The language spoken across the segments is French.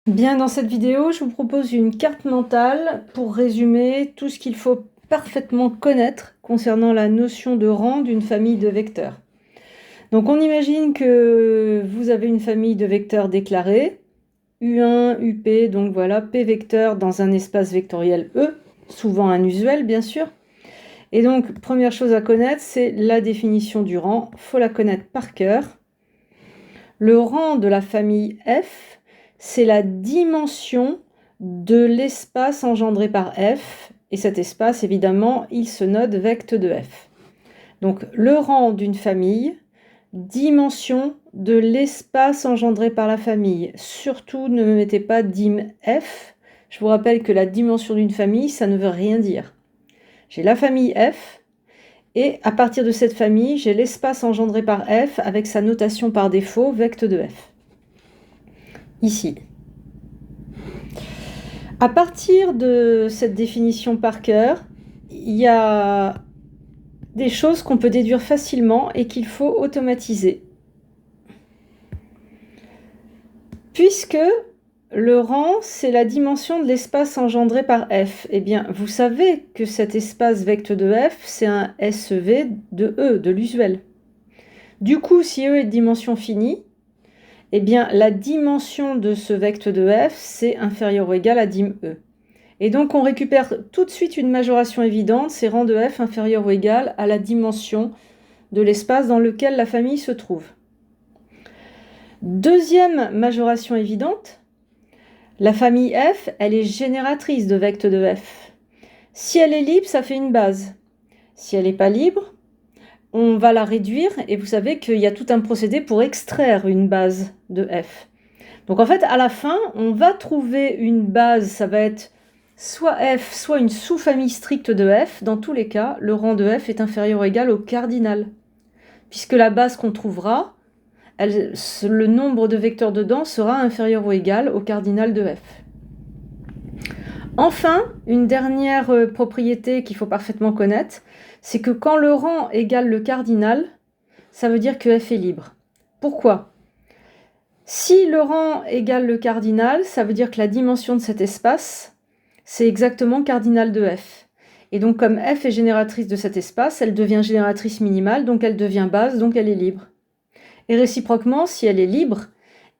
Bien, dans cette vidéo, je vous propose une carte mentale pour résumer tout ce qu'il faut parfaitement connaître concernant la notion de rang d'une famille de vecteurs. Donc on imagine que vous avez une famille de vecteurs déclarés, U1, UP, donc voilà, P vecteur dans un espace vectoriel E, souvent inusuel bien sûr. Et donc, première chose à connaître, c'est la définition du rang. Il faut la connaître par cœur. Le rang de la famille F, c'est la dimension de l'espace engendré par F. Et cet espace, évidemment, il se note vect de F. Donc, le rang d'une famille, dimension de l'espace engendré par la famille. Surtout, ne me mettez pas dim F. Je vous rappelle que la dimension d'une famille, ça ne veut rien dire. J'ai la famille F, et à partir de cette famille, j'ai l'espace engendré par F avec sa notation par défaut, vect de F. Ici. À partir de cette définition par cœur, il y a des choses qu'on peut déduire facilement et qu'il faut automatiser. Puisque le rang, c'est la dimension de l'espace engendré par F. Eh bien, vous savez que cet espace vect de F, c'est un SEV de E, de l'usuel. Du coup, si E est de dimension finie, eh bien, la dimension de ce vect de F, c'est inférieur ou égal à dim E. Et donc, on récupère tout de suite une majoration évidente, c'est rang de F inférieur ou égal à la dimension de l'espace dans lequel la famille se trouve. Deuxième majoration évidente, la famille F, elle est génératrice de vect de F. Si elle est libre, ça fait une base. Si elle n'est pas libre, on va la réduire, et vous savez qu'il y a tout un procédé pour extraire une base de F. Donc en fait, à la fin, on va trouver une base, ça va être soit F, soit une sous-famille stricte de F. Dans tous les cas, le rang de F est inférieur ou égal au cardinal, puisque la base qu'on trouvera, le nombre de vecteurs dedans sera inférieur ou égal au cardinal de F. Enfin, une dernière propriété qu'il faut parfaitement connaître, c'est que quand le rang égale le cardinal, ça veut dire que F est libre. Pourquoi ? Si le rang égale le cardinal, ça veut dire que la dimension de cet espace, c'est exactement cardinal de F. Et donc comme F est génératrice de cet espace, elle devient génératrice minimale, donc elle devient base, donc elle est libre. Et réciproquement, si elle est libre,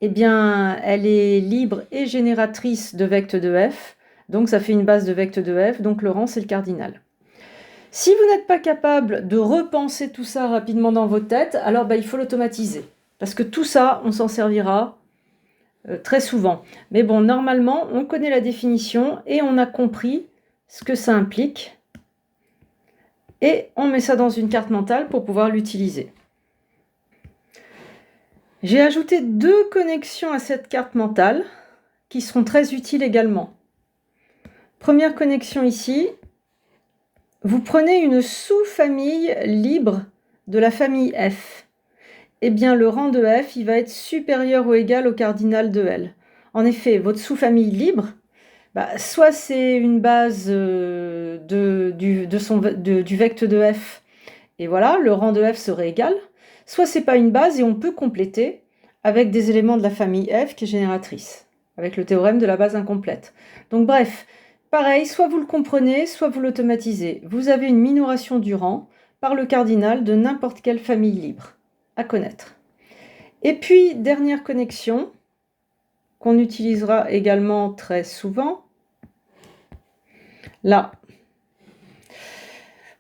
eh bien, elle est libre et génératrice de vect de F, donc ça fait une base de vect de F, donc le rang c'est le cardinal. Si vous n'êtes pas capable de repenser tout ça rapidement dans votre tête, alors il faut l'automatiser. Parce que tout ça, on s'en servira très souvent. Mais bon, normalement, on connaît la définition et on a compris ce que ça implique. Et on met ça dans une carte mentale pour pouvoir l'utiliser. J'ai ajouté 2 connexions à cette carte mentale qui seront très utiles également. Première connexion ici, vous prenez une sous-famille libre de la famille F. Eh bien, le rang de F, il va être supérieur ou égal au cardinal de L. En effet, votre sous-famille libre, soit c'est une base du vect de F, et voilà, le rang de F serait égal, soit c'est pas une base et on peut compléter avec des éléments de la famille F qui est génératrice, avec le théorème de la base incomplète. Donc bref, pareil, soit vous le comprenez, soit vous l'automatisez. Vous avez une minoration du rang par le cardinal de n'importe quelle famille libre à connaître. Et puis, dernière connexion, qu'on utilisera également très souvent, là.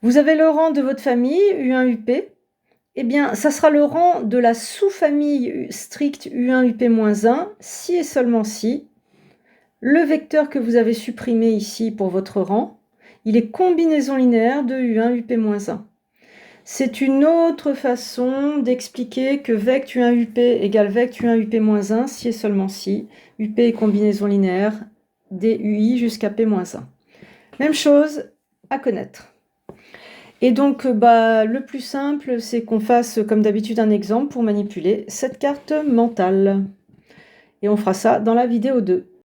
Vous avez le rang de votre famille, U1UP, eh bien, ça sera le rang de la sous-famille stricte U1UP-1 si et seulement si le vecteur que vous avez supprimé ici pour votre rang, il est combinaison linéaire de U1UP-1. C'est une autre façon d'expliquer que vect U1UP égale vect U1UP-1 si et seulement si UP est combinaison linéaire DUI jusqu'à P-1. Même chose à connaître. Et donc, le plus simple, c'est qu'on fasse, comme d'habitude, un exemple pour manipuler cette carte mentale. Et on fera ça dans la vidéo 2.